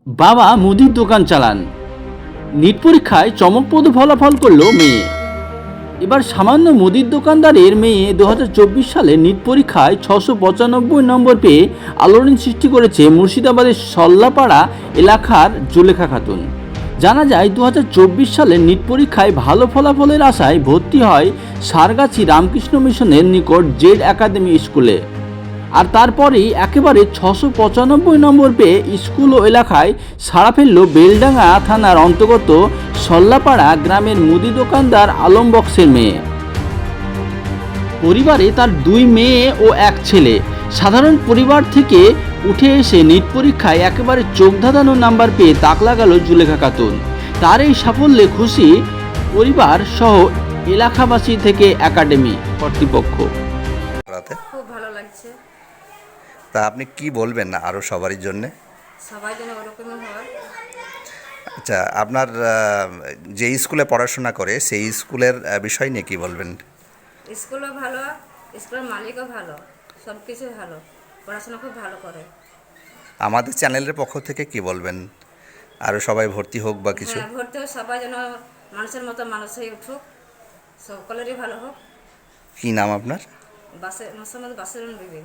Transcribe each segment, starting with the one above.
বাবা মুদির দোকান চালান। নিট পরীক্ষায় চমকপ্রদ ফলাফল করল মেয়ে। এবার সামান্য মুদির দোকানদারের মেয়ে 2024 সালে নিট পরীক্ষায় 695 নম্বর পেয়ে আলোড়ন সৃষ্টি করেছে মুর্শিদাবাদের সল্লাপাড়া এলাকার জুলেখা খাতুন। জানা যায় 2024 সালে নিট পরীক্ষায় ভালো ফলাফলের আশায় ভর্তি হয় সারগাছি রামকৃষ্ণ মিশনের নিকট জেড একাডেমি স্কুলে। আর তারপরেই একেবারে 695 নম্বর পেয়ে স্কুল ও এলাকায় সাড়া ফেলল বেলডাঙ্গা থানার অন্তর্গত সল্লাপাড়া গ্রামের মুদি দোকানদার আলম বক্সের মেয়ে। পরিবারে তার 2 মেয়ে ও 1 ছেলে। সাধারণ পরিবার থেকে উঠে এসে নিট পরীক্ষায় একেবারে চোখ ধাঁধানো নাম্বার পেয়ে তাক লাগালো জুলেখা খাতুন। তার এই সাফল্যে খুশি পরিবার সহ এলাকাবাসী থেকে একাডেমি কর্তৃপক্ষ। রাতে খুব ভালো লাগছে। তা আপনি কি বলবেন না আরও সবারই জন্যে? সবাই যেন ওরকমই হয়। আচ্ছা, আপনার যে স্কুলে পড়াশোনা করে সেই স্কুলের বিষয় নিয়ে কি বলবেন? স্কুলও ভালো, স্কুলের মালিকও ভালো, সব কিছু ভালো, পড়াশোনা খুব ভালো করে। আমাদের চ্যানেলের পক্ষ থেকে কি বলবেন? আরও সবাই ভর্তি হোক বা কিছু? হ্যাঁ, ভর্তি হোক, সবাই যেন মানুষের মতো মানুষ হয়ে উঠুক, সকলেরই ভালো হোক। কি নাম আপনার? মোসাম্মদ বাসিরুন বিবি।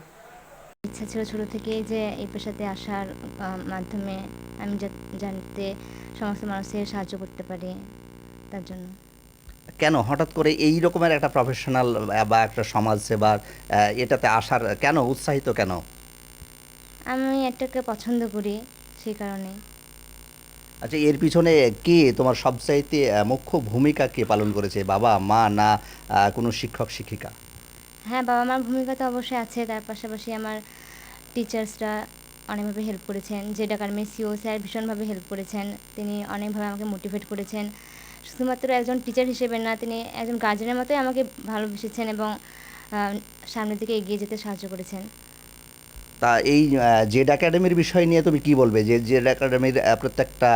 ইচ্ছা ছিল ছোটো থেকেই যে এই পেশাতে আসার মাধ্যমে আমি জানতে সমস্ত মানুষের সাহায্য করতে পারি, তার জন্য। কেন হঠাৎ করে এই রকমের একটা প্রফেশনাল বা একটা সমাজসেবার এটাতে আসার কেন উৎসাহিত কেন? আমি এটাকে পছন্দ করি, সেই কারণে। আচ্ছা, এর পিছনে কে তোমার সবচাইতে মুখ্য ভূমিকা কে পালন করেছে? বাবা, মা, না কোনো শিক্ষক শিক্ষিকা? হ্যাঁ, বাবা মার ভূমিকা তো অবশ্যই আছে, তার পাশাপাশি আমার টিচার্সরা অনেকভাবে হেল্প করেছেন। যে একাডেমি সিও স্যার ভীষণভাবে হেল্প করেছেন, তিনি অনেকভাবে আমাকে মোটিভেট করেছেন। শুধুমাত্র একজন টিচার হিসেবে না, তিনি একজন গার্জেনের মতোই আমাকে ভালোবেসেছেন এবং সামনের দিকে এগিয়ে যেতে সাহায্য করেছেন। তা এই জেড একাডেমির বিষয় নিয়ে তুমি কি বলবে? যে জেড একাডেমির প্রত্যেকটা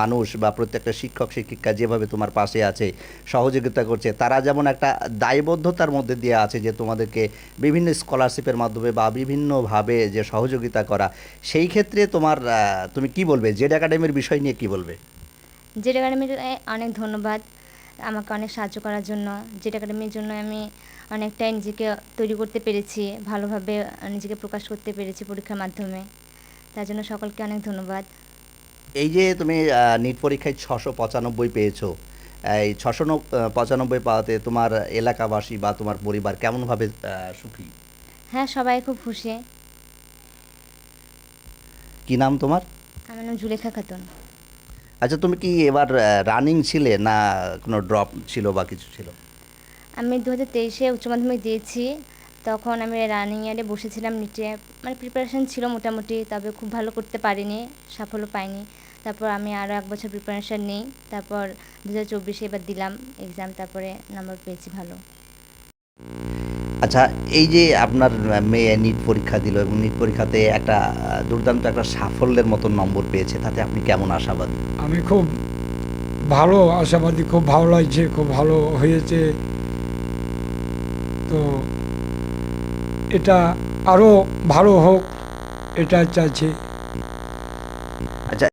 মানুষ বা প্রত্যেকটা শিক্ষক শিক্ষিকা যেভাবে তোমার পাশে আছে, সহযোগিতা করছে, তারা যেমন একটা দায়বদ্ধতার মধ্যে দিয়ে আছে যে তোমাদেরকে বিভিন্ন স্কলারশিপের মাধ্যমে বা বিভিন্নভাবে যে সহযোগিতা করা, সেই ক্ষেত্রে তুমি কি বলবে? জেড একাডেমির বিষয় নিয়ে কি বলবে? জেড একাডেমির অনেক ধন্যবাদ আমাকে অনেক সাহায্য করার জন্য। জেড একাডেমির জন্য আমি অনেকটাই নিজেকে তৈরি করতে পেরেছি, ভালোভাবে নিজেকে প্রকাশ করতে পেরেছি পরীক্ষার মাধ্যমে। তার জন্য সকলকে অনেক ধন্যবাদ। এই যে তুমি নিট পরীক্ষায় 695 পেয়েছো, এই 695 পাওয়াতে তোমার এলাকাবাসী বা তোমার পরিবার কেমনভাবে সুখী? হ্যাঁ, সবাই খুব খুশি। কি নাম তোমার? আমার নাম জুলেখা খাতুন। আচ্ছা, তুমি কি এবার রানিং ছিলে না কোনো ড্রপ ছিল বা কিছু ছিল? আমি 2023-এ উচ্চ মাধ্যমিক দিয়েছি, তখন আমি রানিং ইয়ারে বসেছিলাম নিটে। মানে প্রিপারেশান ছিল মোটামুটি, তবে খুব ভালো করতে পারিনি, সাফল্য পাইনি। তারপর আমি আরও 1 বছর প্রিপারেশান নিই, তারপর 2024-এ এবার দিলাম এক্সাম, তারপরে নাম্বার পেয়েছি ভালো। আচ্ছা, এই যে আপনার মেয়ে নিট পরীক্ষা দিল এবং নিট পরীক্ষাতে একটা দুর্দান্ত একটা সাফল্যের মতো নম্বর পেয়েছে, তাতে আপনি কেমন আশাবাদী? আমি খুব ভালো আশাবাদী, খুব ভালো লাগছে, খুব ভালো হয়েছে। তো এটা আরও ভালো হোক, এটা চাইছি।